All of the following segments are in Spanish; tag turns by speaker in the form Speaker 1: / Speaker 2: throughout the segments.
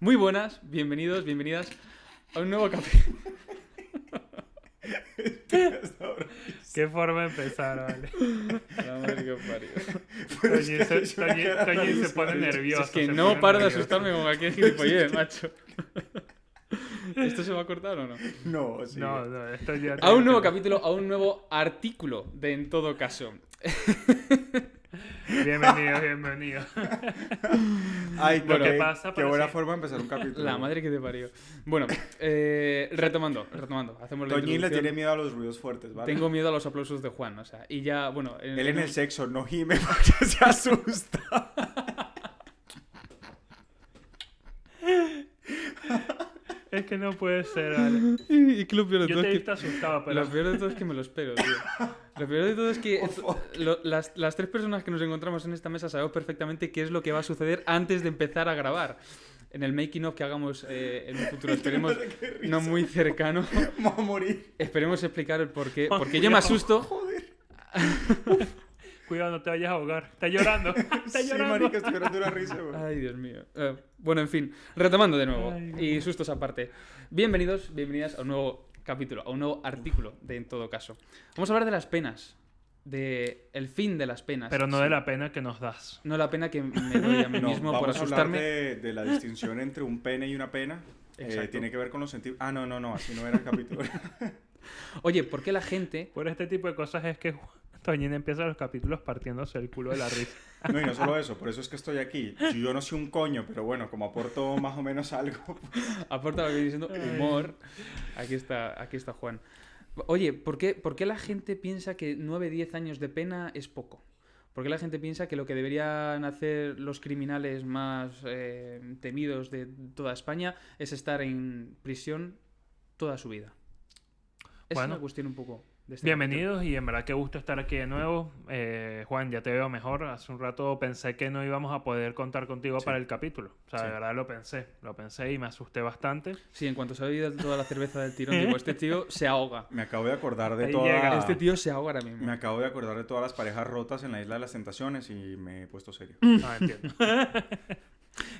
Speaker 1: Muy buenas, bienvenidos, bienvenidas a un nuevo capítulo.
Speaker 2: Qué forma de empezar, vale.
Speaker 1: La madre que os parió.
Speaker 2: Toñi se pone nervioso.
Speaker 1: Es que
Speaker 2: se
Speaker 1: no
Speaker 2: pone
Speaker 1: paro de
Speaker 2: nervioso.
Speaker 1: asustarme con cualquier gilipollez, macho. ¿Esto se va a cortar o no?
Speaker 3: No, sí.
Speaker 2: No, esto ya...
Speaker 1: A un nuevo capítulo, a un nuevo artículo de En Todo Caso.
Speaker 2: Bienvenido.
Speaker 3: Ay,
Speaker 1: Bueno,
Speaker 3: qué,
Speaker 2: ¿qué pasa?
Speaker 3: qué
Speaker 2: Pero
Speaker 3: buena
Speaker 2: sí.
Speaker 3: forma de empezar un capítulo.
Speaker 1: La madre que te parió. Bueno, retomando. Hacemos la
Speaker 3: Toñín le
Speaker 1: introducción.
Speaker 3: tiene miedo a los ruidos fuertes, ¿vale?
Speaker 1: Tengo miedo a los aplausos de Juan, o sea, y ya, bueno...
Speaker 3: Él en el sexo no gime porque se asusta.
Speaker 2: Es que no puede ser, vale.
Speaker 1: Y que lo peor de
Speaker 2: Yo
Speaker 1: todo
Speaker 2: te he
Speaker 1: es
Speaker 2: visto asustado,
Speaker 1: que...
Speaker 2: pero...
Speaker 1: Lo peor de todo es que me lo espero, tío. Lo peor de todo es que las tres personas que nos encontramos en esta mesa sabemos perfectamente qué es lo que va a suceder antes de empezar a grabar. En el making of que hagamos en un futuro, esperemos no muy cercano,
Speaker 3: Me voy a morir.
Speaker 1: esperemos explicar el porqué. Porque yo
Speaker 2: Cuidado.
Speaker 1: me asusto.
Speaker 3: Joder.
Speaker 2: Cuidado, no te vayas a ahogar. Está llorando. Está
Speaker 3: Sí,
Speaker 2: llorando.
Speaker 3: marica, estoy llorando una risa, güey.
Speaker 1: Ay, Dios mío. Bueno, en fin, retomando de nuevo.
Speaker 2: Ay, Dios.
Speaker 1: Y sustos aparte. Bienvenidos, bienvenidas a un nuevo capítulo, a un nuevo artículo de En Todo Caso. Vamos a hablar de las penas, de el fin de las penas.
Speaker 2: Pero no de la pena que nos das.
Speaker 1: No la pena que me doy a mí
Speaker 3: No,
Speaker 1: mismo por
Speaker 3: vamos a hablar
Speaker 1: asustarme.
Speaker 3: de la distinción entre un pene y una pena.
Speaker 1: Exacto.
Speaker 3: Tiene que ver con los sentidos. Ah, no, así no era el capítulo.
Speaker 1: Oye, ¿por qué la gente...
Speaker 2: Por este tipo de cosas es que Toñín empieza los capítulos partiéndose el culo de la risa.
Speaker 3: No, y no solo eso, por eso es que estoy aquí. Yo no soy un coño, pero bueno, como aporto más o menos algo.
Speaker 1: Aporta lo que viene diciendo humor. Aquí está Juan. Oye, ¿por qué la gente piensa que 9-10 años de pena es poco? ¿Por qué la gente piensa que lo que deberían hacer los criminales más temidos de toda España es estar en prisión toda su vida? Es
Speaker 2: Bueno,
Speaker 1: una cuestión un poco... de este
Speaker 2: Bienvenidos y en verdad qué gusto estar aquí de nuevo. Juan, ya te veo mejor. Hace un rato pensé que no íbamos a poder contar contigo
Speaker 3: Sí.
Speaker 2: para el capítulo. O sea,
Speaker 3: Sí.
Speaker 2: de verdad lo pensé y me asusté bastante.
Speaker 1: Sí, en cuanto se ha bebido toda la cerveza del tirón, digo, este tío se ahoga.
Speaker 3: Me acabo de acordar de
Speaker 2: Ahí
Speaker 3: toda...
Speaker 2: llega.
Speaker 1: Este tío se ahoga ahora mismo.
Speaker 3: Me acabo de acordar de todas las parejas rotas en la Isla de las Tentaciones y me he puesto serio.
Speaker 2: Ah, entiendo.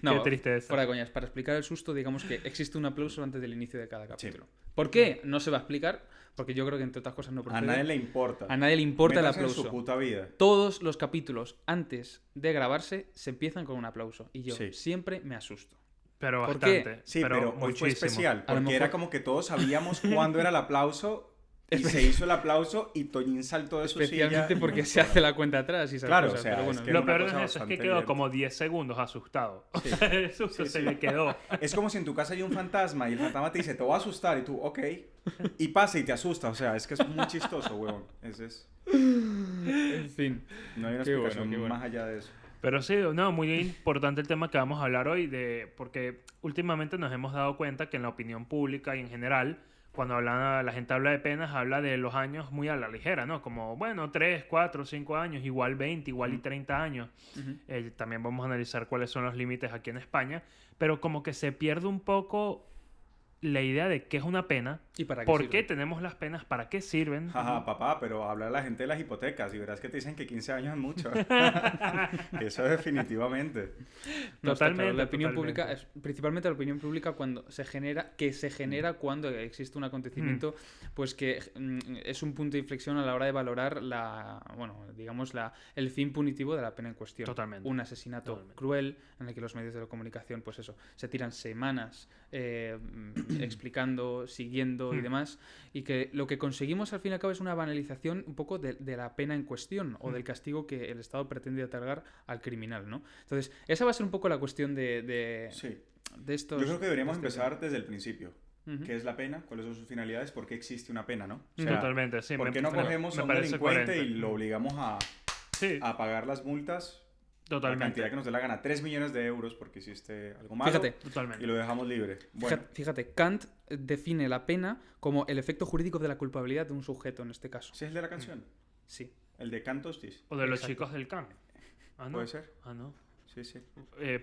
Speaker 1: No,
Speaker 2: Qué tristeza.
Speaker 1: fuera de coñas. Para explicar el susto, digamos que existe un aplauso antes del inicio de cada capítulo. ¿Por qué? No se va a explicar, porque yo creo que entre otras cosas no
Speaker 3: A
Speaker 1: procede.
Speaker 3: nadie le importa.
Speaker 1: A nadie le importa el
Speaker 3: Métanse en
Speaker 1: aplauso.
Speaker 3: su puta vida.
Speaker 1: Todos los capítulos antes de grabarse se empiezan con un aplauso. Y yo
Speaker 3: Sí.
Speaker 1: siempre me asusto.
Speaker 2: Pero
Speaker 1: ¿Por qué?
Speaker 2: bastante.
Speaker 3: Sí, pero hoy fue
Speaker 2: muchísimo.
Speaker 3: especial,
Speaker 1: A lo
Speaker 3: porque era
Speaker 1: mejor-
Speaker 3: como que todos sabíamos cuándo era el aplauso y se hizo el aplauso y Toñín saltó de su
Speaker 1: Especialmente
Speaker 3: silla.
Speaker 1: porque se hace la cuenta atrás y esas
Speaker 3: Claro,
Speaker 1: cosas.
Speaker 3: o sea,
Speaker 1: pero bueno,
Speaker 3: es que-
Speaker 2: Lo
Speaker 3: una
Speaker 2: peor de
Speaker 3: cosa
Speaker 2: eso es que
Speaker 3: bastante
Speaker 2: quedó
Speaker 3: bien.
Speaker 2: como 10 segundos asustado.
Speaker 1: Sí.
Speaker 2: El susto se le quedó.
Speaker 3: Es como si en tu casa hay un fantasma y el fantasma te dice, te voy a asustar, y tú, ok. Y pasa y te asusta, o sea, es que es muy chistoso, huevón.
Speaker 1: en fin.
Speaker 3: No hay una
Speaker 1: Qué bueno,
Speaker 3: explicación
Speaker 1: qué bueno.
Speaker 3: más allá de eso.
Speaker 2: Pero sí, no, muy importante el tema que vamos a hablar hoy, porque últimamente nos hemos dado cuenta que en la opinión pública y en general, cuando la gente habla de penas, habla de los años muy a la ligera, ¿no? Como, bueno, 3, 4, 5 años, igual 20, igual y 30 años.
Speaker 1: Ujú.
Speaker 2: También vamos a analizar cuáles son los límites aquí en España, pero como que se pierde un poco la idea de qué es una pena,
Speaker 1: ¿Y para qué
Speaker 2: por
Speaker 1: sirve?
Speaker 2: qué tenemos las penas, para qué sirven.
Speaker 3: Jaja, papá, pero habla a la gente de las hipotecas y verás que te dicen que 15 años es mucho. Eso definitivamente.
Speaker 1: No, está claro.
Speaker 2: Totalmente,
Speaker 1: La opinión
Speaker 2: totalmente.
Speaker 1: pública, principalmente la opinión pública cuando se genera cuando existe un acontecimiento, pues que es un punto de inflexión a la hora de valorar el fin punitivo de la pena en cuestión.
Speaker 2: Totalmente.
Speaker 1: Un asesinato
Speaker 2: Totalmente.
Speaker 1: cruel en el que los medios de la comunicación, pues eso, se tiran semanas explicando, siguiendo y demás, y que lo que conseguimos al fin y al cabo es una banalización un poco de la pena en cuestión o del castigo que el Estado pretende otorgar al criminal, ¿no? Entonces, esa va a ser un poco la cuestión de
Speaker 3: Sí.
Speaker 1: estos...
Speaker 3: Yo creo que deberíamos
Speaker 1: de este
Speaker 3: empezar desde el principio.
Speaker 1: Ujú.
Speaker 3: ¿Qué es la pena? ¿Cuáles son sus finalidades? ¿Por qué existe una pena, no? O
Speaker 2: Totalmente, sí.
Speaker 3: ¿por qué no cogemos a un
Speaker 2: parece
Speaker 3: delincuente
Speaker 2: coherente.
Speaker 3: y lo obligamos
Speaker 2: Sí,
Speaker 3: a pagar las multas, la
Speaker 2: totalmente.
Speaker 3: cantidad que nos dé la gana, 3 millones de euros porque hiciste algo malo,
Speaker 1: Fíjate,
Speaker 2: Totalmente.
Speaker 3: y lo dejamos libre? Bueno,
Speaker 1: fíjate, Kant define la pena como el efecto jurídico de la culpabilidad de un sujeto en este caso.
Speaker 3: ¿ese es el de la canción?
Speaker 1: Sí.
Speaker 3: ¿El de Cantostis?
Speaker 2: O de los
Speaker 1: Exacto.
Speaker 2: chicos del can. Ah, no.
Speaker 3: ¿Puede ser?
Speaker 2: Ah, no.
Speaker 3: Sí, sí.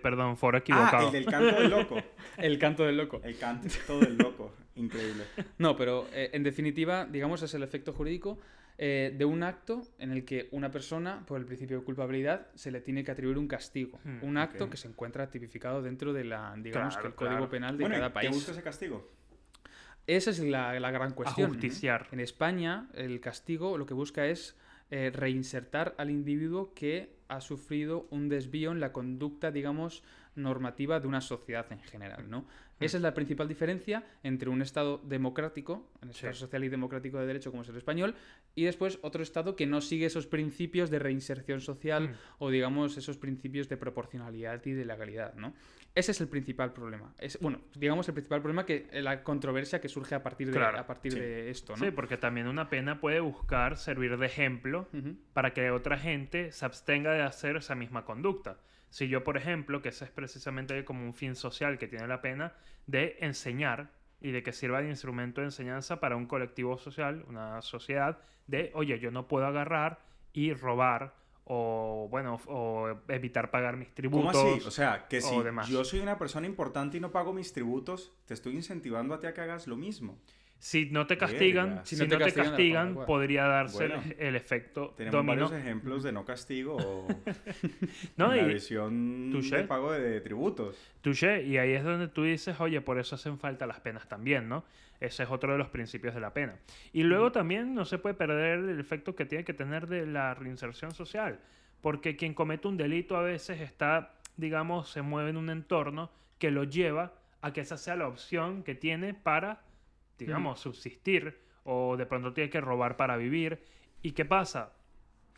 Speaker 2: Perdón, foro
Speaker 3: Ah,
Speaker 2: equivocado.
Speaker 3: el del canto del loco.
Speaker 1: El canto del loco.
Speaker 3: El canto del loco. Increíble.
Speaker 1: No, pero en definitiva, digamos, es el efecto jurídico de un acto en el que una persona, por el principio de culpabilidad, se le tiene que atribuir un castigo. Un acto
Speaker 3: ok.
Speaker 1: que se encuentra tipificado dentro de digamos,
Speaker 2: Claro,
Speaker 1: que el Código
Speaker 2: claro.
Speaker 1: Penal de
Speaker 3: Bueno,
Speaker 1: cada
Speaker 3: ¿y qué
Speaker 1: país.
Speaker 3: busca ese castigo?
Speaker 1: Esa es la gran cuestión.
Speaker 2: Ajusticiar.
Speaker 1: En España, el castigo lo que busca es reinsertar al individuo que ha sufrido un desvío en la conducta, digamos, normativa de una sociedad en general, ¿no? Esa es la principal diferencia entre un Estado democrático, en este caso social y democrático de derecho como es el español, y después otro Estado que no sigue esos principios de reinserción social o, digamos, esos principios de proporcionalidad y de legalidad, ¿no? Ese es el principal problema. Bueno, digamos el principal problema, que la controversia que surge a partir de,
Speaker 2: Claro,
Speaker 1: de esto, ¿no?
Speaker 2: Sí, porque también una pena puede buscar servir de ejemplo
Speaker 1: Ujú.
Speaker 2: para que otra gente se abstenga de hacer esa misma conducta. Si yo, por ejemplo, que ese es precisamente como un fin social que tiene la pena, de enseñar y de que sirva de instrumento de enseñanza para un colectivo social, una sociedad, de, oye, yo no puedo agarrar y robar o, bueno, o evitar pagar mis
Speaker 3: ¿Cómo
Speaker 2: tributos.
Speaker 3: así? O sea, que si
Speaker 2: o demás.
Speaker 3: yo soy una persona importante y no pago mis tributos, te estoy incentivando a ti a que hagas lo mismo.
Speaker 2: Si no te castigan,
Speaker 3: Verga.
Speaker 2: si no te castigan,
Speaker 1: de la forma
Speaker 2: podría darse
Speaker 3: Bueno,
Speaker 2: el efecto
Speaker 3: Tenemos
Speaker 2: dominó.
Speaker 3: varios ejemplos de no castigo o
Speaker 2: No,
Speaker 3: la
Speaker 2: y
Speaker 3: visión
Speaker 2: touché.
Speaker 3: de pago de tributos.
Speaker 2: touché, y ahí es donde tú dices, oye, por eso hacen falta las penas también, ¿no? Ese es otro de los principios de la pena. Y luego también no se puede perder el efecto que tiene que tener de la reinserción social, porque quien comete un delito a veces está, digamos, se mueve en un entorno que lo lleva a que esa sea la opción que tiene para, digamos, subsistir, o de pronto tiene que robar para vivir. ¿Y qué pasa?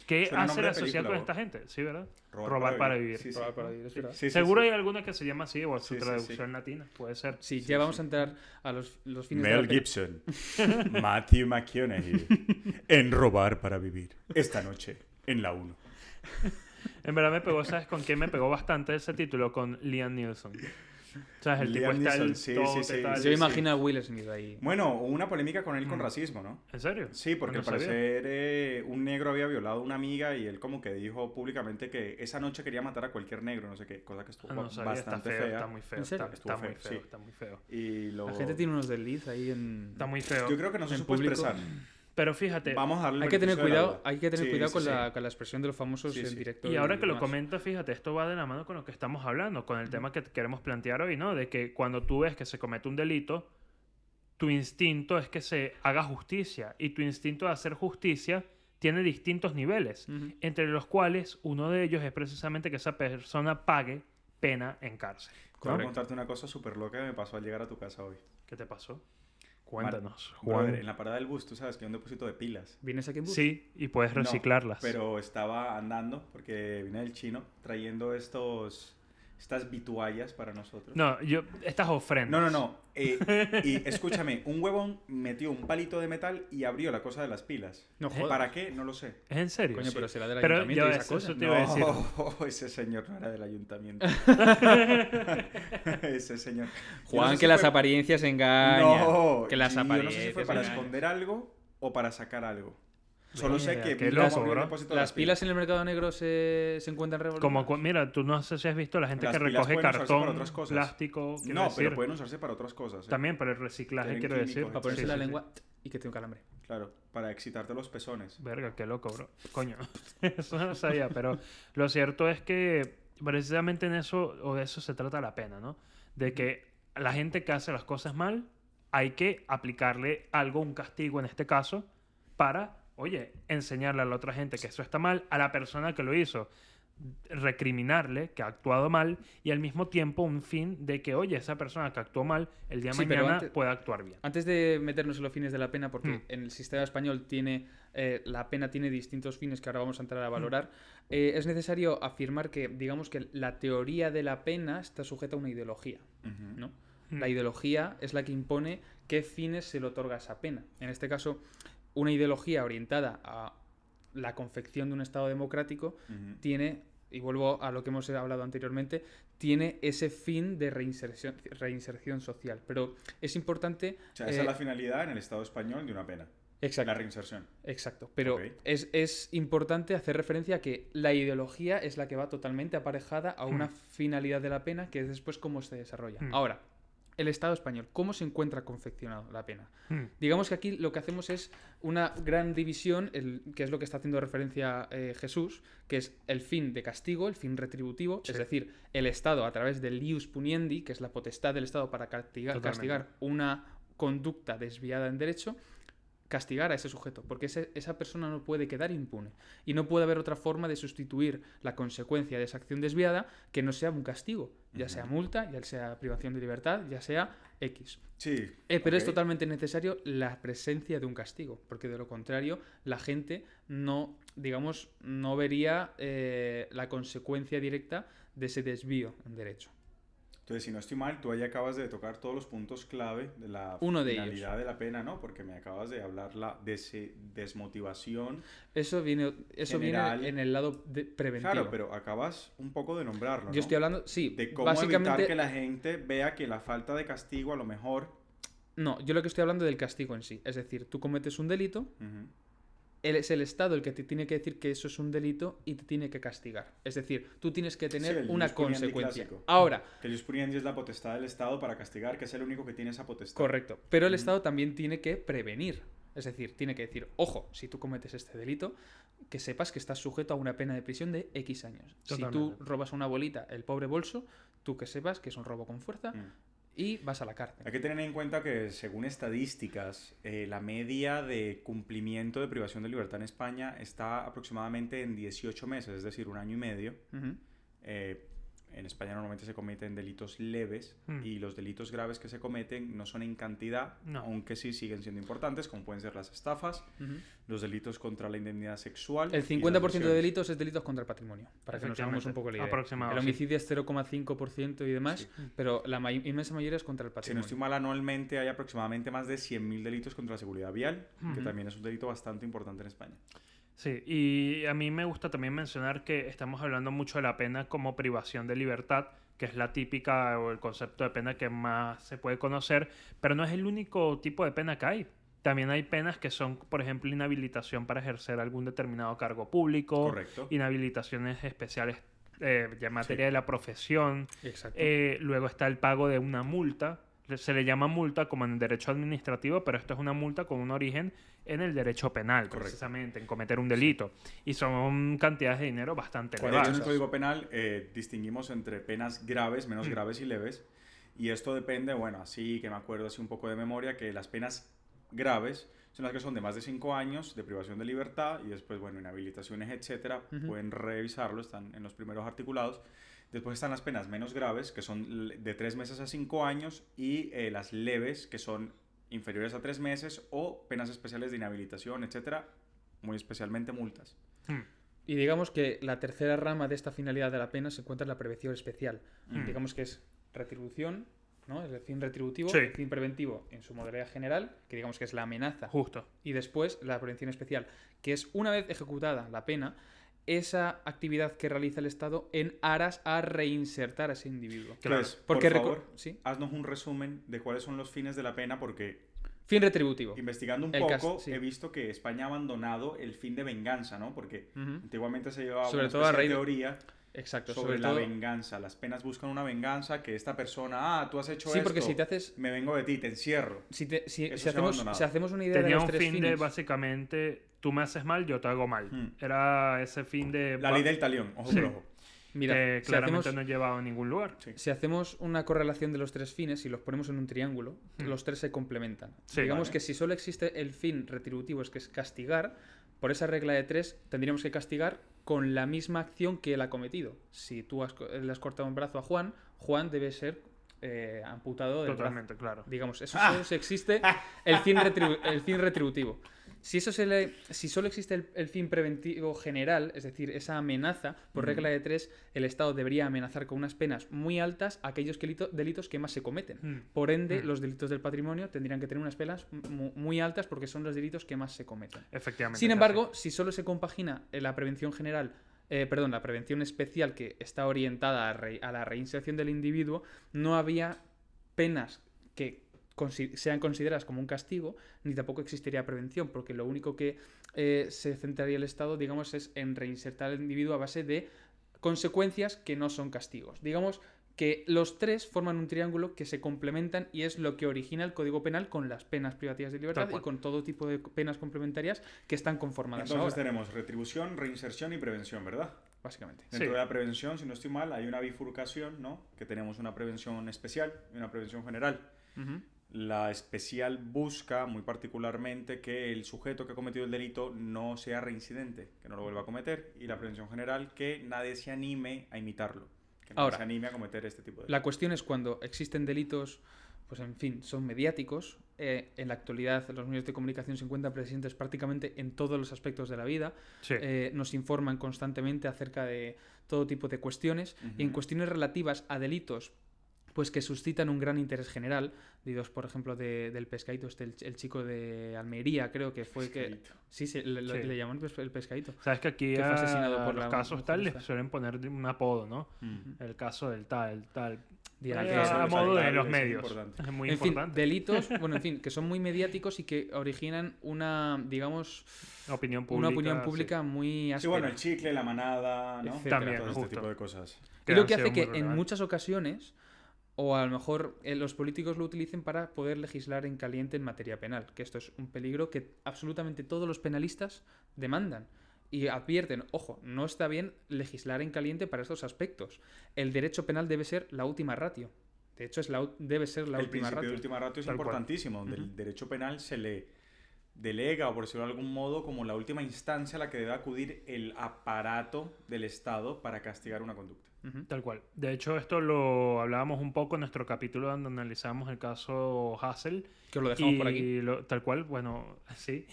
Speaker 2: ¿Qué
Speaker 3: Suena
Speaker 2: hace
Speaker 3: nombre
Speaker 2: la
Speaker 3: de
Speaker 2: sociedad con
Speaker 3: película,
Speaker 2: esta gente? ¿Sí, verdad?
Speaker 3: Robar
Speaker 2: Robar para vivir.
Speaker 3: Sí, sí.
Speaker 1: Robar para vivir, es verdad.
Speaker 3: Sí, sí,
Speaker 2: Seguro
Speaker 3: sí.
Speaker 2: hay alguna que se llama así, o su
Speaker 3: Sí, sí,
Speaker 2: traducción
Speaker 3: sí.
Speaker 2: latina, puede ser.
Speaker 1: Sí, ya vamos a entrar a los fines de
Speaker 3: Mel
Speaker 1: la pena.
Speaker 3: Gibson, Matthew McConaughey, en Robar para Vivir, esta noche, en la 1.
Speaker 2: En verdad me pegó, ¿sabes con quién me pegó bastante ese título? Con Liam Neeson. ¿Sabes? El
Speaker 3: Liam
Speaker 2: tipo está
Speaker 3: Neeson,
Speaker 2: el
Speaker 3: sí,
Speaker 2: tote,
Speaker 3: sí, sí.
Speaker 2: tal.
Speaker 1: Yo
Speaker 3: Sí,
Speaker 1: imagino a Will Smith ahí.
Speaker 3: Bueno, hubo una polémica con él con racismo, ¿no?
Speaker 2: ¿En serio?
Speaker 3: Sí, porque
Speaker 2: No
Speaker 3: al
Speaker 2: sabía.
Speaker 3: parecer un negro había violado a una amiga y él como que dijo públicamente que esa noche quería matar a cualquier negro, no sé qué, cosa que estuvo
Speaker 2: Ah, no sabía, está
Speaker 3: bastante
Speaker 2: feo,
Speaker 3: fea.
Speaker 2: está muy feo,
Speaker 1: ¿En serio?
Speaker 2: está muy
Speaker 3: Estuvo
Speaker 2: feo,
Speaker 3: sí.
Speaker 2: está muy feo.
Speaker 3: Y lo...
Speaker 1: La gente tiene unos desliz ahí en...
Speaker 2: Está muy feo.
Speaker 3: Yo creo que no se
Speaker 1: en
Speaker 3: supo
Speaker 1: público.
Speaker 3: expresar.
Speaker 2: Pero fíjate,
Speaker 3: Vamos a darle el
Speaker 1: Hay que tener
Speaker 3: beneficio de la
Speaker 1: cuidado,
Speaker 3: duda.
Speaker 1: hay que tener
Speaker 3: Sí,
Speaker 1: cuidado
Speaker 3: sí,
Speaker 1: con,
Speaker 3: sí.
Speaker 1: con la expresión de los famosos
Speaker 3: Sí,
Speaker 1: en
Speaker 3: sí.
Speaker 1: directo.
Speaker 2: y ahora que lo
Speaker 1: demás.
Speaker 2: comentas, fíjate, esto va de la mano con lo que estamos hablando, con el tema que queremos plantear hoy, ¿no? De que cuando tú ves que se comete un delito, tu instinto es que se haga justicia. Y tu instinto de hacer justicia tiene distintos niveles,
Speaker 1: Ujú.
Speaker 2: entre los cuales uno de ellos es precisamente que esa persona pague pena en cárcel.
Speaker 3: Voy a
Speaker 1: Correcto.
Speaker 3: contarte una cosa súper loca que me pasó al llegar a tu casa hoy.
Speaker 2: ¿Qué te pasó? Cuéntanos,
Speaker 3: Brother,
Speaker 2: Juan.
Speaker 3: en la parada del bus, tú sabes que hay un depósito de pilas.
Speaker 1: ¿Vienes aquí en bus?
Speaker 2: Sí, y puedes
Speaker 3: No,
Speaker 2: reciclarlas.
Speaker 3: pero estaba andando porque vine del chino trayendo estas vituallas para nosotros.
Speaker 2: No, estas ofrendas.
Speaker 3: No. Y escúchame, un huevón metió un palito de metal y abrió la cosa de las pilas.
Speaker 1: No jodas.
Speaker 3: ¿Para qué? No lo sé.
Speaker 2: ¿Es en serio?
Speaker 1: Coño, pero será del
Speaker 2: Pero
Speaker 1: ayuntamiento
Speaker 2: ya
Speaker 1: y
Speaker 2: ves,
Speaker 1: esa cosa.
Speaker 2: eso te iba a decir.
Speaker 3: No, ese señor no era del ayuntamiento. Ese señor. Yo
Speaker 1: Juan,
Speaker 3: no sé
Speaker 1: que
Speaker 3: si
Speaker 1: las
Speaker 3: fue-
Speaker 1: apariencias engañan.
Speaker 3: No,
Speaker 1: que las
Speaker 3: yo no
Speaker 1: apariencias
Speaker 3: sé si fue para
Speaker 1: engañan.
Speaker 3: esconder algo o para sacar algo. Solo sé
Speaker 2: Mierda,
Speaker 3: que
Speaker 2: qué
Speaker 3: vi
Speaker 2: loco,
Speaker 3: cómo abrió el
Speaker 2: bro.
Speaker 3: depósito de
Speaker 1: Las pilas en el mercado negro se encuentran revolucionadas.
Speaker 2: Como, mira, tú no sé si has visto la gente
Speaker 3: Las
Speaker 2: que
Speaker 3: pilas
Speaker 2: recoge
Speaker 3: pueden usarse para
Speaker 2: cartón,
Speaker 3: otras cosas.
Speaker 2: plástico, quiero
Speaker 3: No,
Speaker 2: decir.
Speaker 3: pero pueden usarse para otras cosas.
Speaker 2: También para el reciclaje,
Speaker 3: Tienen
Speaker 2: quiero
Speaker 3: químicos,
Speaker 2: decir.
Speaker 1: Para ponerse
Speaker 3: Sí,
Speaker 1: la
Speaker 3: sí,
Speaker 1: lengua y que tenga un calambre.
Speaker 3: Claro, para excitarte los pezones.
Speaker 2: Verga, qué loco, bro. Coño, eso no lo sabía, pero lo cierto es que precisamente en eso, o de eso se trata la pena, ¿no? De que la gente que hace las cosas mal, hay que aplicarle algo, un castigo en este caso, para, oye, enseñarle a la otra gente que eso está mal, a la persona que lo hizo, recriminarle que ha actuado mal, y al mismo tiempo un fin de que, oye, esa persona que actuó mal, el día de
Speaker 1: Sí, pero
Speaker 2: mañana
Speaker 1: antes-
Speaker 2: pueda actuar bien.
Speaker 1: Antes de meternos en los fines de la pena, porque en el sistema español la pena tiene distintos fines que ahora vamos a entrar a valorar, es necesario afirmar que, digamos que la teoría de la pena está sujeta a una ideología,
Speaker 3: Ujú.
Speaker 1: ¿no? La ideología es la que impone qué fines se le otorga a esa pena. En este caso, una ideología orientada a la confección de un Estado democrático
Speaker 3: Ujú.
Speaker 1: tiene, y vuelvo a lo que hemos hablado anteriormente, tiene ese fin de reinserción social. Pero es importante...
Speaker 3: O sea, esa es la finalidad en el Estado español de una pena.
Speaker 1: Exacto.
Speaker 3: La reinserción.
Speaker 1: Exacto, pero
Speaker 3: Ok.
Speaker 1: es importante hacer referencia a que la ideología es la que va totalmente aparejada a una finalidad de la pena, que es después cómo se desarrolla. Ahora, el Estado español, cómo se encuentra confeccionado la pena.
Speaker 2: Hmm.
Speaker 1: Digamos que aquí lo que hacemos es una gran división, que es lo que está haciendo referencia Jesús, que es el fin de castigo, el fin retributivo,
Speaker 2: Sí.
Speaker 1: es decir, el Estado a través del ius puniendi, que es la potestad del Estado para
Speaker 2: Totalmente.
Speaker 1: castigar una conducta desviada en derecho, castigar a ese sujeto, porque esa persona no puede quedar impune y no puede haber otra forma de sustituir la consecuencia de esa acción desviada que no sea un castigo, ya sea multa, ya sea privación de libertad, ya sea X.
Speaker 3: Sí.
Speaker 1: Pero es
Speaker 3: ok.
Speaker 1: totalmente necesario la presencia de un castigo, porque de lo contrario la gente no, digamos, no vería la consecuencia directa de ese desvío en derecho.
Speaker 3: Entonces, si no estoy mal, tú ahí acabas de tocar todos los puntos clave de la
Speaker 1: Uno de
Speaker 3: finalidad de la pena, ¿no? Porque me acabas de hablar la desmotivación.
Speaker 1: Eso viene
Speaker 3: General.
Speaker 1: en el lado preventivo.
Speaker 3: Claro, pero acabas un poco de nombrarlo, ¿no?
Speaker 1: Yo estoy hablando, sí,
Speaker 3: de cómo
Speaker 1: básicamente...
Speaker 3: evitar que la gente vea que la falta de castigo a lo mejor...
Speaker 1: No, yo lo que estoy hablando del castigo en sí. Es decir, tú cometes un delito,
Speaker 3: Ujú.
Speaker 1: es el Estado el que te tiene que decir que eso es un delito y te tiene que castigar. Es decir, tú tienes que tener
Speaker 3: Sí, el
Speaker 1: una
Speaker 3: ius puniendi
Speaker 1: consecuencia.
Speaker 3: clásico.
Speaker 1: Ahora,
Speaker 3: Que el ius puniendi es la potestad del Estado para castigar, que es el único que tiene esa potestad.
Speaker 1: correcto. Pero el
Speaker 3: Ujú.
Speaker 1: Estado también tiene que prevenir. Es decir, tiene que decir, ojo, si tú cometes este delito, que sepas que estás sujeto a una pena de prisión de X años. Si tú
Speaker 2: Totalmente.
Speaker 1: robas a una abuelita el pobre bolso, tú que sepas que es un robo con fuerza
Speaker 3: Mm.
Speaker 1: y vas a la cárcel.
Speaker 3: Hay que tener en cuenta que, según estadísticas, la media de cumplimiento de privación de libertad en España está aproximadamente en 18 meses, es decir, un año y medio.
Speaker 1: Ujú.
Speaker 3: En España normalmente se cometen delitos leves
Speaker 2: Mm.
Speaker 3: y los delitos graves que se cometen no son en cantidad,
Speaker 2: No.
Speaker 3: aunque sí siguen siendo importantes, como pueden ser las estafas,
Speaker 1: Ujú.
Speaker 3: los delitos contra la indemnidad sexual.
Speaker 1: El
Speaker 3: y
Speaker 1: 50% de
Speaker 3: las lesiones.
Speaker 1: delitos es delitos contra el patrimonio, para que nos hagamos un poco la idea.
Speaker 2: Aproximado,
Speaker 1: El
Speaker 2: sí.
Speaker 1: homicidio es 0,5% y demás,
Speaker 3: Sí.
Speaker 1: pero la inmensa mayoría es contra el
Speaker 3: Si no
Speaker 1: patrimonio.
Speaker 3: estoy mal, anualmente hay aproximadamente más de 100.000 delitos contra la seguridad vial, que
Speaker 2: Ujú.
Speaker 3: también es un delito bastante importante en España.
Speaker 2: Sí, y a mí me gusta también mencionar que estamos hablando mucho de la pena como privación de libertad, que es la típica o el concepto de pena que más se puede conocer, pero no es el único tipo de pena que hay. También hay penas que son, por ejemplo, inhabilitación para ejercer algún determinado cargo público,
Speaker 3: Correcto.
Speaker 2: inhabilitaciones especiales ya en materia
Speaker 3: Sí.
Speaker 2: de la profesión.
Speaker 1: Exacto.
Speaker 2: Luego está el pago de una multa. Se le llama multa como en derecho administrativo, pero esto es una multa con un origen en el derecho penal,
Speaker 3: Correcto.
Speaker 2: precisamente, en cometer un delito. Y son cantidades de dinero bastante
Speaker 3: De hecho, en el
Speaker 2: elevadas.
Speaker 3: Código Penal distinguimos entre penas graves, menos graves y leves. Y esto depende, bueno, así que me acuerdo así un poco de memoria, que las penas graves son las que son de más de 5 años de privación de libertad y después, bueno, inhabilitaciones, etcétera.
Speaker 1: Ujú.
Speaker 3: Pueden revisarlo, están en los primeros articulados. Después están las penas menos graves, que son de 3 meses a 5 años, y las leves, que son inferiores a 3 meses, o penas especiales de inhabilitación, etcétera, muy especialmente multas.
Speaker 2: Hmm.
Speaker 1: Y digamos que la tercera rama de esta finalidad de la pena se encuentra en la prevención especial.
Speaker 3: Mm.
Speaker 1: Digamos que es retribución, ¿no? Es el fin retributivo,
Speaker 2: Sí.
Speaker 1: el fin preventivo en su modalidad general, que digamos que es la amenaza.
Speaker 2: Justo.
Speaker 1: Y después la prevención especial, que es una vez ejecutada la pena, esa actividad que realiza el Estado en aras a reinsertar a ese individuo.
Speaker 2: Claro.
Speaker 3: Entonces,
Speaker 1: Porque
Speaker 3: por favor,
Speaker 1: ¿sí?
Speaker 3: haznos un resumen de cuáles son los fines de la pena, porque
Speaker 1: Fin retributivo.
Speaker 3: investigando un
Speaker 1: El
Speaker 3: poco
Speaker 1: sí.
Speaker 3: he visto que España ha abandonado el fin de venganza, ¿no? Porque
Speaker 1: Ujú.
Speaker 3: antiguamente se llevaba
Speaker 1: Sobre
Speaker 3: una
Speaker 1: todo a
Speaker 3: especie de
Speaker 1: raíz de-
Speaker 3: teoría
Speaker 1: Exacto,
Speaker 3: sobre la venganza. Las penas buscan una venganza, que esta persona, tú has hecho
Speaker 1: Sí,
Speaker 3: esto,
Speaker 1: porque si te haces...
Speaker 3: me vengo de ti, te encierro.
Speaker 1: Si
Speaker 3: Eso se ha
Speaker 1: hacemos,
Speaker 3: abandonado.
Speaker 1: si hacemos una idea de
Speaker 2: Tenía
Speaker 1: los
Speaker 2: un
Speaker 1: tres
Speaker 2: fin de,
Speaker 1: fines...
Speaker 2: básicamente, tú me haces mal, yo te hago mal.
Speaker 3: Hmm.
Speaker 2: Era ese fin de...
Speaker 3: La ley del talión, ojo
Speaker 2: Sí.
Speaker 3: por ojo.
Speaker 1: Mira,
Speaker 2: que
Speaker 1: si
Speaker 2: claramente
Speaker 1: hacemos,
Speaker 2: no llevaba a ningún lugar.
Speaker 3: Sí.
Speaker 1: si hacemos una correlación de los tres fines y los ponemos en un triángulo, los tres se complementan.
Speaker 2: Sí,
Speaker 1: Digamos
Speaker 3: vale.
Speaker 1: que si solo existe el fin retributivo, es que es castigar, por esa regla de tres tendríamos que castigar con la misma acción que él ha cometido. Si tú le has cortado un brazo a Juan, Juan debe ser amputado del brazo.
Speaker 2: Totalmente, claro.
Speaker 1: Digamos, eso solo si existe el fin retributivo. Si solo existe el fin preventivo general, es decir, esa amenaza, por regla de tres, el Estado debería amenazar con unas penas muy altas a aquellos delitos que más se cometen.
Speaker 2: Mm.
Speaker 1: Por ende,
Speaker 2: Mm.
Speaker 1: los delitos del patrimonio tendrían que tener unas penas muy altas porque son los delitos que más se cometen.
Speaker 2: Efectivamente.
Speaker 1: Sin
Speaker 2: casi.
Speaker 1: embargo, si solo se compagina la prevención general, la prevención especial que está orientada a la reinserción del individuo, no había penas que sean consideradas como un castigo, ni tampoco existiría prevención, porque lo único que se centraría el Estado, digamos, es en reinsertar al individuo a base de consecuencias que no son castigos. Digamos que los tres forman un triángulo que se complementan y es lo que origina el Código Penal con las penas privativas de libertad y con todo tipo de penas complementarias que están conformadas
Speaker 3: Entonces
Speaker 1: ahora,
Speaker 3: tenemos retribución, reinserción y prevención, ¿verdad?
Speaker 1: básicamente.
Speaker 3: Dentro
Speaker 2: Sí.
Speaker 3: de la prevención, si no estoy mal, hay una bifurcación, ¿no? Que tenemos una prevención especial y una prevención general.
Speaker 1: Ujú.
Speaker 3: La especial busca muy particularmente que el sujeto que ha cometido el delito no sea reincidente, que no lo vuelva a cometer. Y la prevención general, que nadie se anime a imitarlo, que nadie
Speaker 1: Ahora,
Speaker 3: se anime a cometer este tipo de
Speaker 1: la cuestión es cuando existen delitos, pues en fin, son mediáticos. En la actualidad los medios de comunicación se encuentran presentes prácticamente en todos los aspectos de la vida.
Speaker 2: Sí.
Speaker 1: Nos informan constantemente acerca de todo tipo de cuestiones. Y en
Speaker 3: Ujú.
Speaker 1: cuestiones relativas a delitos pues que suscitan un gran interés general, didos por ejemplo del pescadito, el chico de Almería, creo que fue que...
Speaker 3: Pescadito.
Speaker 1: Sí,
Speaker 2: Sí.
Speaker 1: le llaman el pescadito.
Speaker 2: Sabes que aquí
Speaker 1: que fue asesinado
Speaker 2: a
Speaker 1: por
Speaker 2: los
Speaker 1: la
Speaker 2: casos
Speaker 1: mujer
Speaker 2: tal les
Speaker 1: esta.
Speaker 2: suelen poner un apodo, ¿no?
Speaker 3: Mm.
Speaker 2: El caso del tal.
Speaker 1: Diana
Speaker 2: Eh,
Speaker 1: que-
Speaker 3: caso
Speaker 2: a
Speaker 3: del
Speaker 2: modo de
Speaker 3: tal
Speaker 2: los
Speaker 3: es
Speaker 2: medios.
Speaker 3: importante.
Speaker 2: Es muy
Speaker 1: en fin,
Speaker 2: importante.
Speaker 1: delitos, bueno, en fin, que son muy mediáticos y que originan una, digamos,
Speaker 2: Opinión pública.
Speaker 1: una opinión
Speaker 2: sí.
Speaker 1: pública muy
Speaker 3: Sí,
Speaker 1: áspera.
Speaker 3: bueno, el chicle, la manada, ¿no?
Speaker 1: Etcétera.
Speaker 2: También,
Speaker 3: Todo este
Speaker 2: justo.
Speaker 3: tipo de cosas.
Speaker 1: Y lo
Speaker 2: han
Speaker 1: que hace
Speaker 2: sido
Speaker 1: que
Speaker 2: muy
Speaker 1: en
Speaker 2: relevantes.
Speaker 1: muchas ocasiones, o a lo mejor los políticos lo utilicen para poder legislar en caliente en materia penal, que esto es un peligro que absolutamente todos los penalistas demandan. Y advierten, ojo, no está bien legislar en caliente para estos aspectos. El derecho penal debe ser la última ratio. De hecho, debe ser la
Speaker 3: El
Speaker 1: última
Speaker 3: principio de
Speaker 1: ratio.
Speaker 3: última ratio es
Speaker 2: Tal cual.
Speaker 3: importantísimo, donde el derecho penal se le delega, o por decirlo de algún modo, como la última instancia a la que debe acudir el aparato del Estado para castigar una conducta.
Speaker 1: Ujú.
Speaker 2: Tal cual. De hecho, esto lo hablábamos un poco en nuestro capítulo donde analizamos el caso Hassel.
Speaker 1: Que os lo dejamos por aquí.
Speaker 2: Y tal cual, bueno, sí.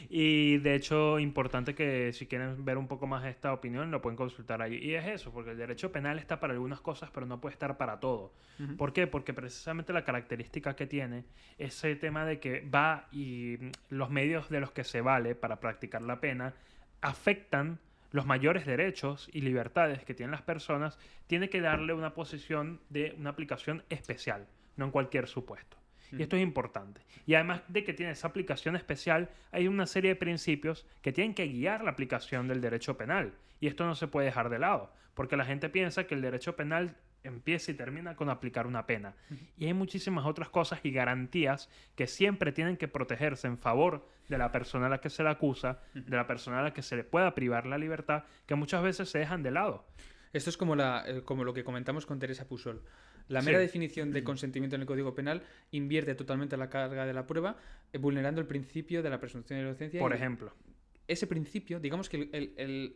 Speaker 2: Y de hecho, importante que si quieren ver un poco más esta opinión, lo pueden consultar ahí. Y es eso, porque el derecho penal está para algunas cosas, pero no puede estar para todo.
Speaker 1: Ujú.
Speaker 2: ¿Por qué? Porque precisamente la característica que tiene ese tema de que va y los medios de los que se vale para practicar la pena afectan los mayores derechos y libertades que tienen las personas, tiene que darle una posición de una aplicación especial, no en cualquier supuesto. Y esto es importante. Y además de que tiene esa aplicación especial, hay una serie de principios que tienen que guiar la aplicación del derecho penal. Y esto no se puede dejar de lado, porque la gente piensa que el derecho penal empieza y termina con aplicar una pena. Y hay muchísimas otras cosas y garantías que siempre tienen que protegerse en favor de la persona a la que se le acusa, de la persona a la que se le pueda privar la libertad, que muchas veces se dejan de lado.
Speaker 1: Esto es como lo que comentamos con Teresa Pusol. La
Speaker 2: Sí.
Speaker 1: mera definición de consentimiento en el Código Penal invierte totalmente la carga de la prueba, vulnerando el principio de la presunción de inocencia.
Speaker 2: Por
Speaker 1: y
Speaker 2: ejemplo.
Speaker 1: ese principio, digamos que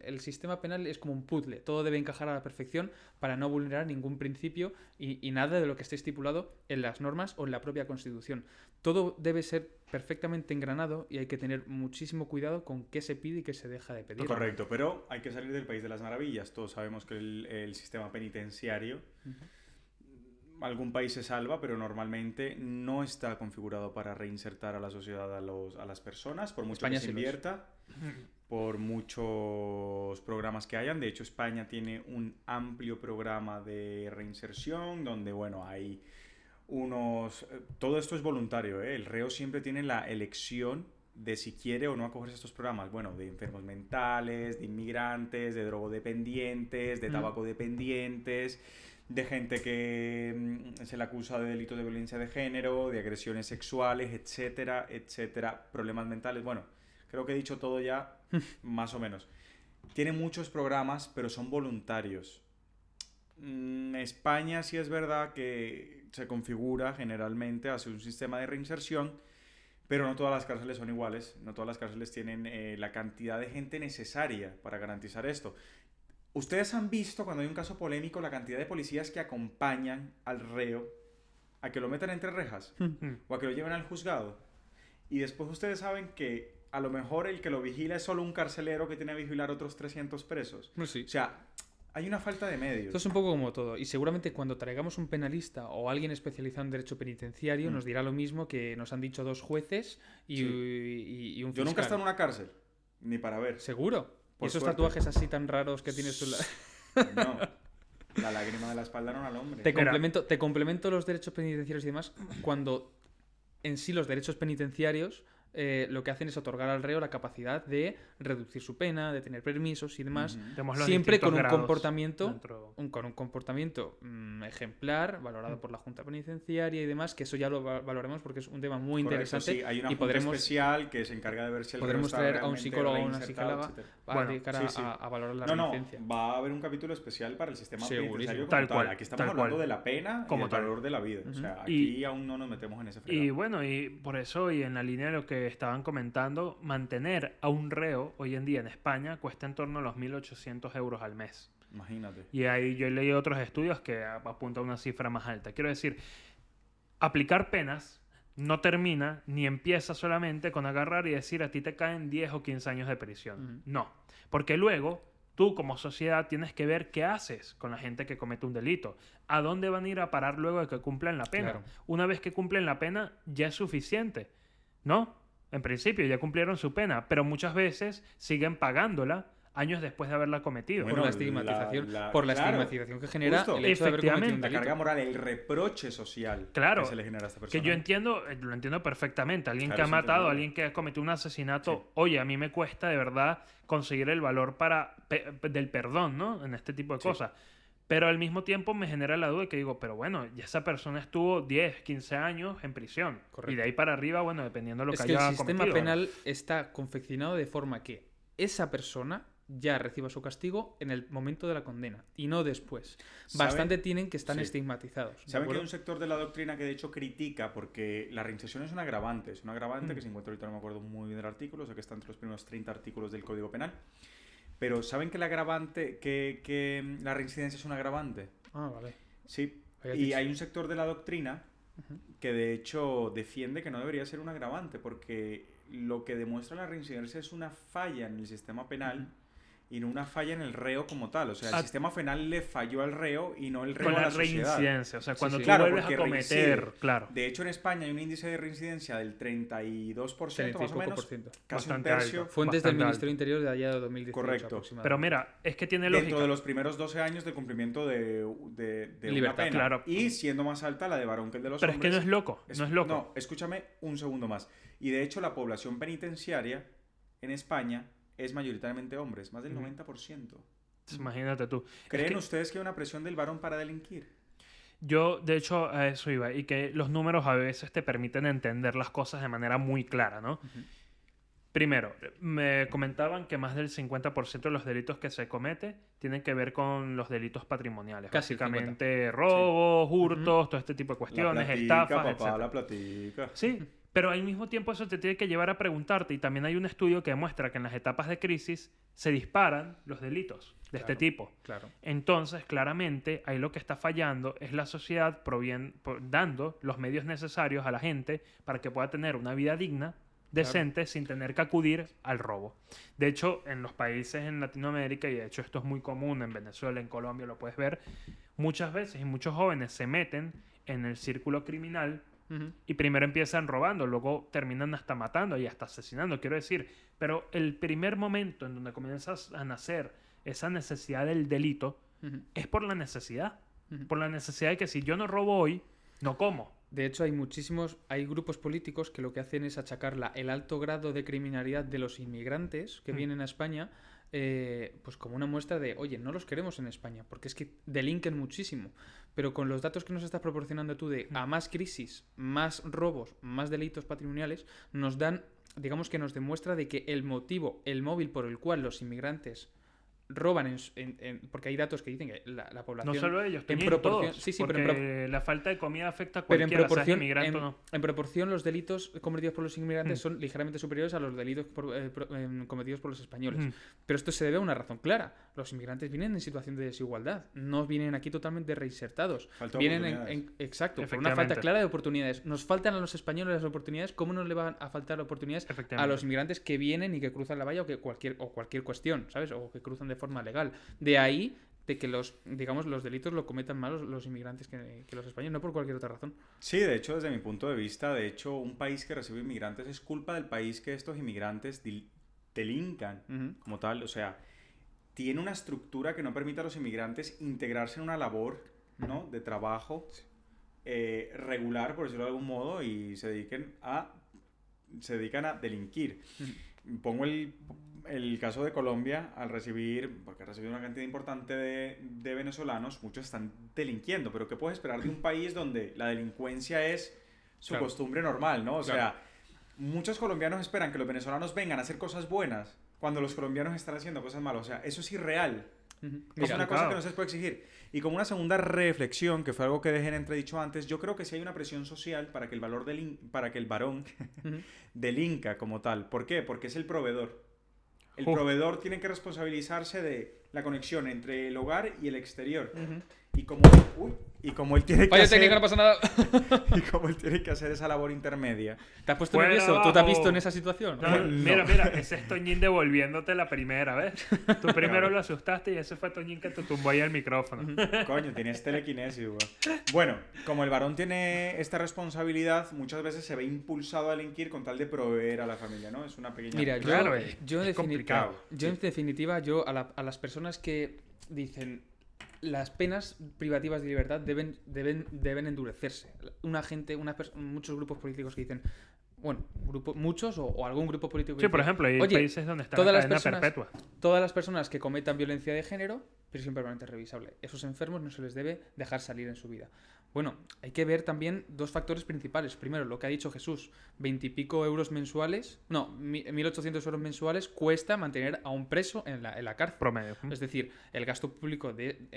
Speaker 1: el sistema penal es como un puzzle. Todo debe encajar a la perfección para no vulnerar ningún principio y nada de lo que esté estipulado en las normas o en la propia Constitución. Todo debe ser perfectamente engranado y hay que tener muchísimo cuidado con qué se pide y qué se deja de pedir.
Speaker 3: Correcto, pero hay que salir del país de las maravillas. Todos sabemos que el sistema penitenciario, algún país se salva, pero normalmente no está configurado para reinsertar a la sociedad a las personas, por mucho
Speaker 1: España
Speaker 3: que se
Speaker 1: sí lo es.
Speaker 3: invierta, por muchos programas que hayan. De hecho, España tiene un amplio programa de reinserción donde, bueno, hay unos... Todo esto es voluntario, ¿eh? El reo siempre tiene la elección de si quiere o no acogerse a estos programas. Bueno, de enfermos mentales, de inmigrantes, de drogodependientes, de tabacodependientes, de gente que se le acusa de delitos de violencia de género, de agresiones sexuales, etcétera, etcétera, problemas mentales. Bueno, creo que he dicho todo ya, más o menos. Tiene muchos programas, pero son voluntarios. España sí es verdad que se configura generalmente hacia un sistema de reinserción, pero no todas las cárceles son iguales, no todas las cárceles tienen la cantidad de gente necesaria para garantizar esto. ¿Ustedes han visto cuando hay un caso polémico la cantidad de policías que acompañan al reo a que lo metan entre rejas o a que lo lleven al juzgado? Y después ustedes saben que a lo mejor el que lo vigila es solo un carcelero que tiene que vigilar otros 300 presos.
Speaker 1: Pues sí.
Speaker 3: O sea, hay una falta de medios.
Speaker 1: Esto es un poco como todo. Y seguramente cuando traigamos un penalista o alguien especializado en derecho penitenciario nos dirá lo mismo que nos han dicho 2 jueces y,
Speaker 3: Sí.
Speaker 1: y un fiscal.
Speaker 3: Yo nunca he estado en una cárcel, ni para ver.
Speaker 1: ¿Seguro?
Speaker 3: Por
Speaker 1: ¿Y esos
Speaker 3: suerte.
Speaker 1: tatuajes así tan raros que tienes tú?
Speaker 3: No, la lágrima de la espalda no al hombre.
Speaker 1: Te complemento los derechos penitenciarios y demás cuando en sí los derechos penitenciarios lo que hacen es otorgar al reo la capacidad de reducir su pena, de tener permisos y demás,
Speaker 2: Tenemos los
Speaker 1: siempre
Speaker 2: distintos
Speaker 1: con un
Speaker 2: grados
Speaker 1: comportamiento,
Speaker 2: dentro-
Speaker 1: con un comportamiento ejemplar, valorado por la Junta Penitenciaria y demás, que eso ya lo valoraremos porque es un tema muy
Speaker 3: Correcto,
Speaker 1: interesante.
Speaker 3: sí, hay una
Speaker 1: y
Speaker 3: junta
Speaker 1: podremos,
Speaker 3: especial que se encarga de ver si el reo
Speaker 1: podremos
Speaker 3: está
Speaker 1: traer a un
Speaker 3: realmente
Speaker 1: psicólogo o a una
Speaker 3: reinsertado,
Speaker 1: psicóloga
Speaker 3: etcétera.
Speaker 1: para
Speaker 2: Bueno,
Speaker 1: dedicar
Speaker 3: sí, sí.
Speaker 1: a valorar la
Speaker 3: No,
Speaker 1: reincencia.
Speaker 3: va a haber un capítulo especial para el sistema
Speaker 1: Segurísimo.
Speaker 3: penitenciario como
Speaker 2: Tal
Speaker 3: tal.
Speaker 2: cual,
Speaker 3: Aquí estamos
Speaker 2: tal
Speaker 3: hablando
Speaker 2: cual.
Speaker 3: de la pena
Speaker 2: Como
Speaker 3: y el
Speaker 2: tal.
Speaker 3: valor de la vida. O sea,
Speaker 2: Y-
Speaker 3: aquí aún no nos metemos en ese fregado.
Speaker 2: Y bueno, y por eso, y en la línea de lo que estaban comentando, mantener a un reo hoy en día en España cuesta en torno a los 1.800 euros al mes.
Speaker 3: Imagínate.
Speaker 2: Y ahí yo he leído otros estudios que apuntan a una cifra más alta. Quiero decir, aplicar penas no termina ni empieza solamente con agarrar y decir a ti te caen 10 o 15 años de prisión. No, porque luego tú como sociedad tienes que ver qué haces con la gente que comete un delito. ¿A dónde van a ir a parar luego de que cumplan la pena?
Speaker 1: Claro.
Speaker 2: Una vez que cumplen la pena ya es suficiente, ¿no? En principio ya cumplieron su pena, pero muchas veces siguen pagándola años después de haberla cometido.
Speaker 1: Por
Speaker 3: Bueno,
Speaker 1: la estigmatización,
Speaker 3: claro,
Speaker 1: estigmatización que genera
Speaker 3: justo.
Speaker 1: el hecho de haber cometido un
Speaker 3: La
Speaker 1: delito.
Speaker 3: carga moral, el reproche social
Speaker 2: Claro,
Speaker 3: que se le genera a esta persona.
Speaker 2: Que yo entiendo, lo entiendo perfectamente. Alguien
Speaker 3: Claro,
Speaker 2: que ha
Speaker 3: es
Speaker 2: matado,
Speaker 3: entendible.
Speaker 2: alguien que ha cometido un asesinato,
Speaker 3: Sí.
Speaker 2: oye, a mí me cuesta de verdad conseguir el valor del perdón, ¿no? En este tipo de
Speaker 3: Sí.
Speaker 2: cosas. Pero al mismo tiempo me genera la duda que digo, pero bueno, ya esa persona estuvo 10, 15 años en prisión.
Speaker 1: Correcto.
Speaker 2: Y de ahí para arriba, bueno, dependiendo de lo
Speaker 1: Es
Speaker 2: que
Speaker 1: que el
Speaker 2: haya
Speaker 1: sistema
Speaker 2: cometido.
Speaker 1: penal está confeccionado de forma que esa persona ya reciba su castigo en el momento de la condena y no después.
Speaker 3: ¿Saben?
Speaker 1: Bastante tienen que están
Speaker 3: Sí.
Speaker 1: estigmatizados. ¿de
Speaker 3: Saben que hay
Speaker 1: acuerdo?
Speaker 3: un sector de la doctrina que de hecho critica porque la reinserción es un agravante. Es un agravante que se encuentra ahorita, no me acuerdo muy bien del artículo, sé que está entre los primeros 30 artículos del Código Penal. Pero ¿saben que el agravante, que la reincidencia es un agravante?
Speaker 1: Ah, vale.
Speaker 3: Sí.
Speaker 1: Habías
Speaker 3: Y
Speaker 1: dicho.
Speaker 3: hay un sector de la doctrina que de hecho defiende que no debería ser un agravante porque lo que demuestra la reincidencia es una falla en el sistema penal y no una falla en el reo como tal. O sea, el sistema penal le falló al reo y no el reo
Speaker 2: Con
Speaker 3: a
Speaker 2: la
Speaker 3: la sociedad.
Speaker 2: reincidencia, o sea,
Speaker 1: Sí,
Speaker 2: cuando
Speaker 1: sí.
Speaker 2: tú
Speaker 3: Claro,
Speaker 2: vuelves a
Speaker 3: porque
Speaker 2: cometer,
Speaker 3: reincide.
Speaker 2: claro.
Speaker 3: De hecho, en España hay un índice de reincidencia del 32%
Speaker 1: 30 y
Speaker 3: más o
Speaker 1: poco
Speaker 3: menos,
Speaker 1: por ciento.
Speaker 3: casi un
Speaker 2: Bastante
Speaker 3: tercio.
Speaker 2: alto.
Speaker 1: Fuentes del
Speaker 2: Bastante
Speaker 1: Ministerio Interior de allá de 2018
Speaker 3: Correcto.
Speaker 1: aproximadamente.
Speaker 2: Pero mira, es que tiene
Speaker 3: Dentro
Speaker 2: lógica.
Speaker 3: de los primeros 12 años de cumplimiento de una
Speaker 1: Libertad,
Speaker 3: pena.
Speaker 2: claro.
Speaker 3: Y siendo más alta la de varón que el de los
Speaker 2: Pero es que
Speaker 3: hombres.
Speaker 2: no es loco, no es loco.
Speaker 3: No, escúchame un segundo más. Y de hecho la población penitenciaria en España es mayoritariamente hombres, más del 90%.
Speaker 2: Imagínate tú.
Speaker 3: ¿Creen
Speaker 2: que-
Speaker 3: ustedes que hay una presión del varón para delinquir?
Speaker 2: Yo, de hecho, a eso iba. Y que los números a veces te permiten entender las cosas de manera muy clara, ¿no? Primero, me comentaban que más del 50% de los delitos que se comete tienen que ver con los delitos patrimoniales.
Speaker 1: Casi el
Speaker 2: Básicamente robos, hurtos, todo este tipo de cuestiones,
Speaker 3: la platica,
Speaker 2: estafas,
Speaker 3: papá,
Speaker 2: etcétera.
Speaker 3: la platica.
Speaker 2: Sí, pero al mismo tiempo eso te tiene que llevar a preguntarte, y también hay un estudio que demuestra que en las etapas de crisis se disparan los delitos de este
Speaker 1: Claro.
Speaker 2: tipo.
Speaker 1: Claro.
Speaker 2: Entonces, claramente, ahí lo que está fallando es la sociedad dando los medios necesarios a la gente para que pueda tener una vida digna, decente, sin tener que acudir al robo. De hecho, en los países en Latinoamérica, y de hecho esto es muy común en Venezuela, en Colombia, lo puedes ver, muchas veces y muchos jóvenes se meten en el círculo criminal y primero empiezan robando, luego terminan hasta matando y hasta asesinando, quiero decir. Pero el primer momento en donde comienzas a nacer esa necesidad del delito es por la necesidad. Por la necesidad de que si yo no robo hoy, no como.
Speaker 1: De hecho, hay grupos políticos que lo que hacen es achacar el alto grado de criminalidad de los inmigrantes que vienen a España, pues como una muestra de, oye, no los queremos en España, porque es que delinquen muchísimo. Pero con los datos que nos estás proporcionando tú de a más crisis, más robos, más delitos patrimoniales, nos dan, digamos que nos demuestra de que el motivo, el móvil por el cual los inmigrantes roban porque hay datos que dicen que la población
Speaker 2: No solo ellos,
Speaker 1: en
Speaker 2: también
Speaker 1: proporción
Speaker 2: todos.
Speaker 1: sí, sí,
Speaker 2: porque
Speaker 1: pero en
Speaker 2: la falta de comida afecta a
Speaker 1: pero en
Speaker 2: cualquiera, seas
Speaker 1: proporción,
Speaker 2: inmigrante o no.
Speaker 1: en proporción los delitos cometidos por los inmigrantes son ligeramente superiores a los delitos cometidos por los españoles.
Speaker 2: Ujú.
Speaker 1: Pero esto se debe a una razón clara. Los inmigrantes vienen en situación de desigualdad. No vienen aquí totalmente reinsertados.
Speaker 3: Falta
Speaker 1: Vienen
Speaker 3: oportunidades.
Speaker 1: exacto, por una
Speaker 2: Efectivamente.
Speaker 1: falta clara de oportunidades. Nos faltan a los españoles las oportunidades. ¿Cómo no le van a faltar oportunidades a
Speaker 2: Efectivamente.
Speaker 1: los inmigrantes que vienen y que cruzan la valla o cualquier cuestión, ¿sabes? O que cruzan de forma legal? De ahí de que los delitos lo cometan más los inmigrantes que los españoles, no por cualquier otra razón.
Speaker 3: Sí, de hecho, desde mi punto de vista, de hecho, un país que recibe inmigrantes es culpa del país que estos inmigrantes delincan como tal. O sea, tiene una estructura que no permite a los inmigrantes integrarse en una labor, ¿no? de trabajo regular, por decirlo de algún modo, y se dediquen a se dedican a delinquir. Pongo el caso de Colombia, porque ha recibido una cantidad importante de venezolanos, muchos están delinquiendo, pero ¿qué puedes esperar de un país donde la delincuencia es su costumbre normal, ¿no? O sea, muchos colombianos esperan que los venezolanos vengan a hacer cosas buenas cuando los colombianos están haciendo cosas malas. O sea, eso es irreal. Es una cosa que no se puede exigir. Y como una segunda reflexión, que fue algo que dejé en entredicho antes, yo creo que sí hay una presión social para que el varón delinca como tal. ¿Por qué? Porque es el proveedor. El proveedor tiene que responsabilizarse de la conexión entre el hogar y el exterior. Y como él tiene que
Speaker 1: Vaya
Speaker 3: hacer...
Speaker 1: técnica, no pasa nada.
Speaker 3: Y como él tiene que hacer esa labor intermedia.
Speaker 1: ¿Te has puesto nervioso? ¿Tú te has visto en esa situación?
Speaker 2: No, mira, ese es Toñín devolviéndote la primera vez. Tú primero lo asustaste y ese fue Toñín que te tumbó ahí el micrófono.
Speaker 3: Coño, tienes telequinesis, güey. Bueno, como el varón tiene esta responsabilidad, muchas veces se ve impulsado a delinquir con tal de proveer a la familia, ¿no? Es una pequeña...
Speaker 1: Mira, yo en definitiva, a las personas que dicen... Las penas privativas de libertad deben endurecerse. Muchos grupos políticos que dicen, bueno, muchos o algún grupo político que
Speaker 2: sí,
Speaker 1: dice,
Speaker 2: por ejemplo, hay países donde está la cadena perpetua.
Speaker 1: Todas las personas que cometan violencia de género, prisión permanente revisable. Esos enfermos no se les debe dejar salir en su vida. Bueno, hay que ver también dos factores principales. Primero, lo que ha dicho Jesús, 20 y pico euros mensuales, 1.800 euros mensuales cuesta mantener a un preso en la cárcel.
Speaker 2: Promedio.
Speaker 1: Es decir, el gasto público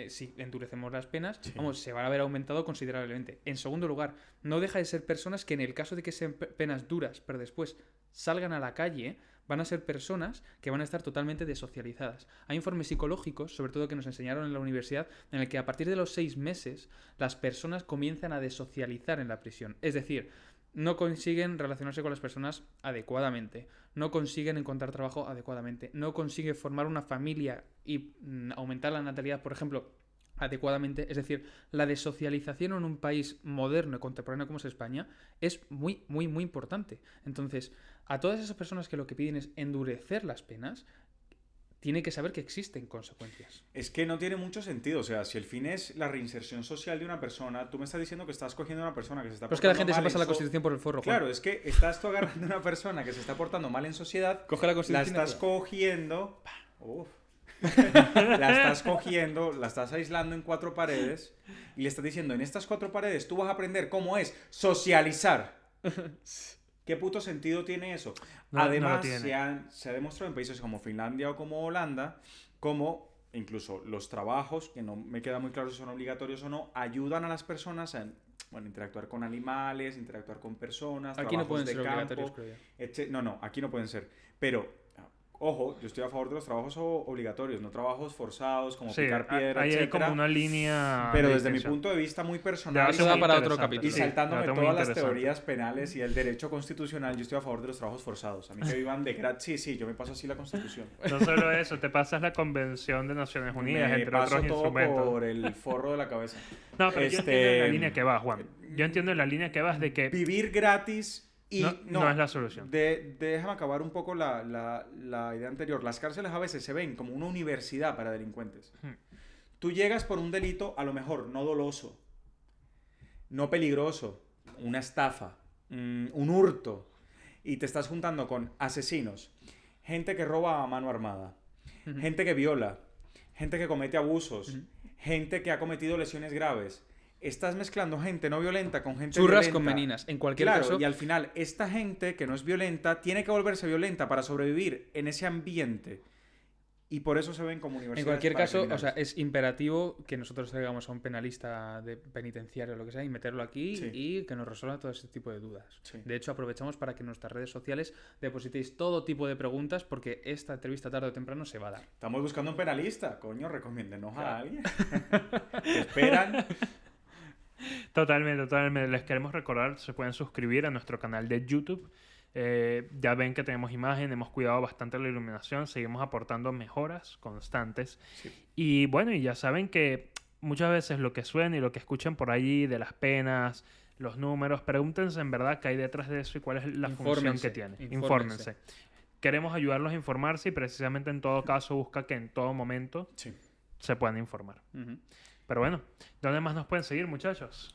Speaker 1: si endurecemos las penas, se van a ver aumentado considerablemente. En segundo lugar, no deja de ser personas que en el caso de que sean penas duras, pero después salgan a la calle, van a ser personas que van a estar totalmente desocializadas. Hay informes psicológicos, sobre todo que nos enseñaron en la universidad, en el que a partir de los 6 meses las personas comienzan a desocializar en la prisión. Es decir, no consiguen relacionarse con las personas adecuadamente, no consiguen encontrar trabajo adecuadamente, no consiguen formar una familia y aumentar la natalidad, por ejemplo, adecuadamente. Es decir, la desocialización en un país moderno y contemporáneo como es España es muy, muy, muy importante. Entonces, a todas esas personas que lo que piden es endurecer las penas, tiene que saber que existen consecuencias.
Speaker 3: Es que no tiene mucho sentido. O sea, si el fin es la reinserción social de una persona, tú me estás diciendo que estás cogiendo a una persona que se está portando mal.
Speaker 1: Pero es que la gente se pasa la Constitución por el forro, Juan.
Speaker 3: Claro, es que estás tú agarrando a una persona que se está portando mal en sociedad,
Speaker 1: coge la Constitución,
Speaker 3: la estás cogiendo... la estás cogiendo, la estás aislando en 4 paredes y le estás diciendo, en estas 4 paredes tú vas a aprender cómo es socializar. ¿Qué puto sentido tiene eso? Además, se ha demostrado en países como Finlandia o como Holanda, como incluso los trabajos, que no me queda muy claro si son obligatorios o no, ayudan a las personas a interactuar con animales, interactuar con personas,
Speaker 1: aquí no pueden ser obligatorios, creo yo.
Speaker 3: No, aquí no pueden ser. Pero... Ojo, yo estoy a favor de los trabajos obligatorios, no trabajos forzados como picar piedra,
Speaker 2: ahí
Speaker 3: etcétera.
Speaker 2: Hay como una línea...
Speaker 3: Pero desde mi punto de vista muy personal...
Speaker 1: Eso da para otro capítulo.
Speaker 3: Y saltándome todas las teorías penales y el derecho constitucional, yo estoy a favor de los trabajos forzados. A mí que vivan de gratis, sí, yo me paso así la Constitución.
Speaker 2: No solo eso, te pasas la Convención de Naciones Unidas, entre otros instrumentos.
Speaker 3: Me paso todo por el forro de la cabeza.
Speaker 2: No, pero yo entiendo la línea que vas, Juan. Yo entiendo la línea que vas de que...
Speaker 3: Vivir gratis... Y
Speaker 2: no es la solución.
Speaker 3: Déjame acabar un poco la idea anterior. Las cárceles a veces se ven como una universidad para delincuentes. Tú llegas por un delito, a lo mejor no doloso, no peligroso, una estafa, un hurto, y te estás juntando con asesinos, gente que roba a mano armada, gente que viola, gente que comete abusos, gente que ha cometido lesiones graves. Estás mezclando gente no violenta con gente
Speaker 1: violenta.
Speaker 3: Churras
Speaker 1: con meninas, en cualquier caso.
Speaker 3: Y al final, esta gente que no es violenta tiene que volverse violenta para sobrevivir en ese ambiente. Y por eso se ven como universidades.
Speaker 1: En cualquier caso, o sea, es imperativo que nosotros traigamos a un penalista de penitenciario o lo que sea y meterlo aquí y que nos resuelva todo ese tipo de dudas. Sí. De hecho, aprovechamos para que en nuestras redes sociales depositéis todo tipo de preguntas porque esta entrevista tarde o temprano se va a dar.
Speaker 3: Estamos buscando un penalista. Coño, recomiéndenos a alguien. ¿Qué esperan?
Speaker 2: Totalmente. Les queremos recordar, se pueden suscribir a nuestro canal de YouTube. Ya ven que tenemos imagen, hemos cuidado bastante la iluminación, seguimos aportando mejoras constantes. Sí. Y bueno, y ya saben que muchas veces lo que suena y lo que escuchen por allí de las penas, los números, pregúntense en verdad qué hay detrás de eso y cuál es la función que tiene. Infórmense. Queremos ayudarlos a informarse y precisamente en todo caso busca que en todo momento se puedan informar. Pero bueno, ¿dónde más nos pueden seguir, muchachos?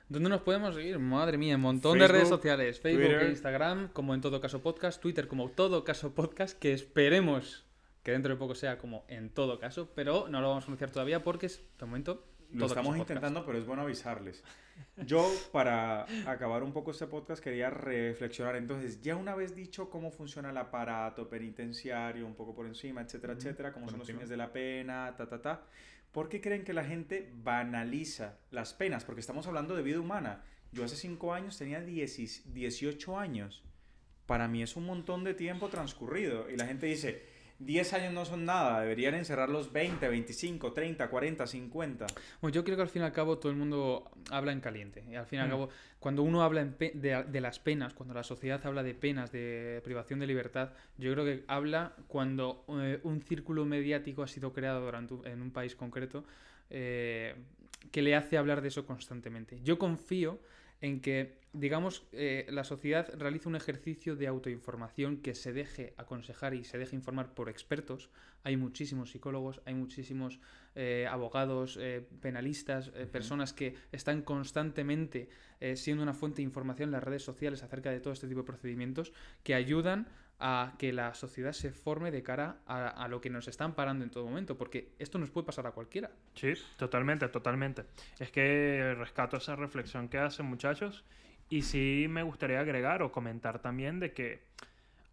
Speaker 1: ¿Dónde nos podemos seguir? Madre mía, un montón de redes
Speaker 3: Facebook,
Speaker 1: sociales. Facebook
Speaker 3: Twitter.
Speaker 1: e Instagram, como en Todo Caso Podcast. Twitter como Todo Caso Podcast, que esperemos que dentro de poco sea como en todo caso, pero no lo vamos a anunciar todavía porque es, de momento,
Speaker 3: Lo
Speaker 1: Todo
Speaker 3: estamos
Speaker 1: Caso Podcast.
Speaker 3: intentando, pero es bueno avisarles. Yo, para acabar un poco este podcast, quería reflexionar. Entonces, ya una vez dicho cómo funciona el aparato penitenciario, un poco por encima, etcétera, etcétera, cómo
Speaker 1: Por
Speaker 3: son los
Speaker 1: encima.
Speaker 3: fines de la pena, ¿por qué creen que la gente banaliza las penas? Porque estamos hablando de vida humana. Yo hace 5 años tenía 18 años. Para mí es un montón de tiempo transcurrido. Y la gente dice, 10 años no son nada, deberían encerrarlos 20, 25, 30, 40, 50.
Speaker 1: Bueno, yo creo que al fin y al cabo todo el mundo habla en caliente. Y al fin y al cabo, cuando uno habla de las penas, cuando la sociedad habla de penas, de privación de libertad, yo creo que habla cuando un círculo mediático ha sido creado en un país concreto que le hace hablar de eso constantemente. Yo confío en que, digamos, la sociedad realiza un ejercicio de autoinformación, que se deje aconsejar y se deje informar por expertos. Hay muchísimos psicólogos, hay muchísimos abogados, penalistas, personas que están constantemente siendo una fuente de información en las redes sociales acerca de todo este tipo de procedimientos que ayudan a que la sociedad se forme de cara a lo que nos están parando en todo momento, porque esto nos puede pasar a cualquiera.
Speaker 2: Sí, totalmente, totalmente. Es que rescato esa reflexión que hacen, muchachos, y sí me gustaría agregar o comentar también de que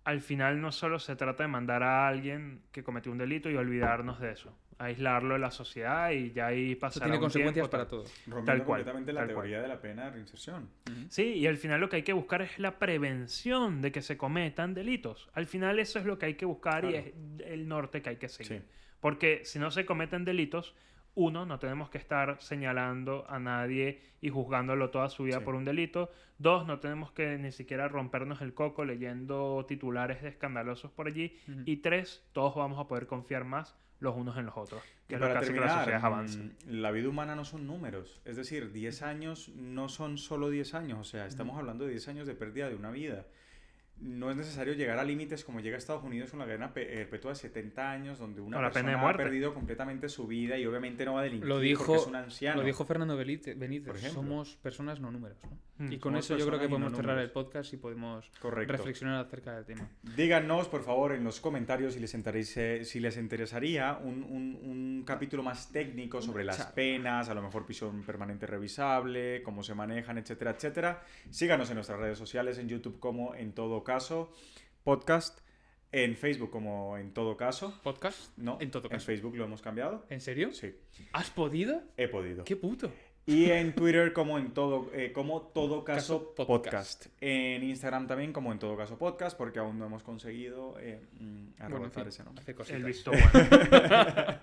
Speaker 2: al final no solo se trata de mandar a alguien que cometió un delito y olvidarnos de eso, aislarlo de la sociedad y ya ahí
Speaker 1: Eso
Speaker 2: pasará
Speaker 1: tiene
Speaker 2: un
Speaker 1: consecuencias
Speaker 2: tiempo,
Speaker 1: para
Speaker 2: tal.
Speaker 1: todos.
Speaker 3: Rompiendo
Speaker 2: cual,
Speaker 3: completamente la
Speaker 2: tal cual.
Speaker 3: teoría de la pena de reinserción.
Speaker 2: Sí, y al final lo que hay que buscar es la prevención de que se cometan delitos. Al final eso es lo que hay que buscar y
Speaker 3: Claro.
Speaker 2: es el norte que hay que seguir.
Speaker 3: Sí.
Speaker 2: Porque si no se cometen delitos, uno, no tenemos que estar señalando a nadie y juzgándolo toda su vida
Speaker 3: Sí.
Speaker 2: por un delito. Dos, no tenemos que ni siquiera rompernos el coco leyendo titulares escandalosos por allí.
Speaker 1: Ujú.
Speaker 2: Y tres, todos vamos a poder confiar más los unos en los otros. Que
Speaker 3: Y
Speaker 2: es lo que
Speaker 3: para
Speaker 2: hace que la
Speaker 3: terminar,
Speaker 2: sociedad avance.
Speaker 3: la vida humana no son números. Es decir, 10 años no son solo 10 años. O sea, estamos hablando de 10 años de pérdida de una vida. No es necesario llegar a límites como llega a Estados Unidos con la cadena perpetua de 70 años, donde una
Speaker 2: Con la pena de
Speaker 3: persona ha
Speaker 2: muerte.
Speaker 3: perdido completamente su vida y obviamente no va a delinquir
Speaker 1: Lo
Speaker 3: porque
Speaker 1: dijo,
Speaker 3: es un anciano.
Speaker 1: lo dijo Fernando Benítez,
Speaker 3: Por ejemplo.
Speaker 1: somos personas no números, ¿no?
Speaker 2: Mm.
Speaker 1: Y con
Speaker 3: Somos
Speaker 1: eso yo creo que
Speaker 3: personas y no
Speaker 1: podemos cerrar
Speaker 3: números.
Speaker 1: el podcast y podemos
Speaker 3: Correcto.
Speaker 1: reflexionar acerca del tema.
Speaker 3: Díganos, por favor, en los comentarios si les interesaría un capítulo más técnico sobre las
Speaker 1: charla.
Speaker 3: penas, a lo mejor prisión permanente revisable, cómo se manejan, etcétera, etcétera. Síganos en nuestras redes sociales, en YouTube como En Todo Caso Podcast, en Facebook como En Todo Caso.
Speaker 1: ¿Podcast?
Speaker 3: No,
Speaker 1: En Todo
Speaker 3: en
Speaker 1: Caso.
Speaker 3: Facebook lo hemos cambiado.
Speaker 1: ¿En serio?
Speaker 3: Sí,
Speaker 1: ¿Has podido?
Speaker 3: he podido.
Speaker 1: ¡Qué puto!
Speaker 3: Y en Twitter como como Todo
Speaker 1: Caso
Speaker 3: Caso
Speaker 1: Podcast.
Speaker 3: Podcast. En Instagram también como En Todo Caso Podcast, porque aún no hemos conseguido
Speaker 1: Bueno, en
Speaker 3: arrebatar
Speaker 1: fin,
Speaker 3: ese nombre.
Speaker 1: hace cositas.
Speaker 2: El visto bueno.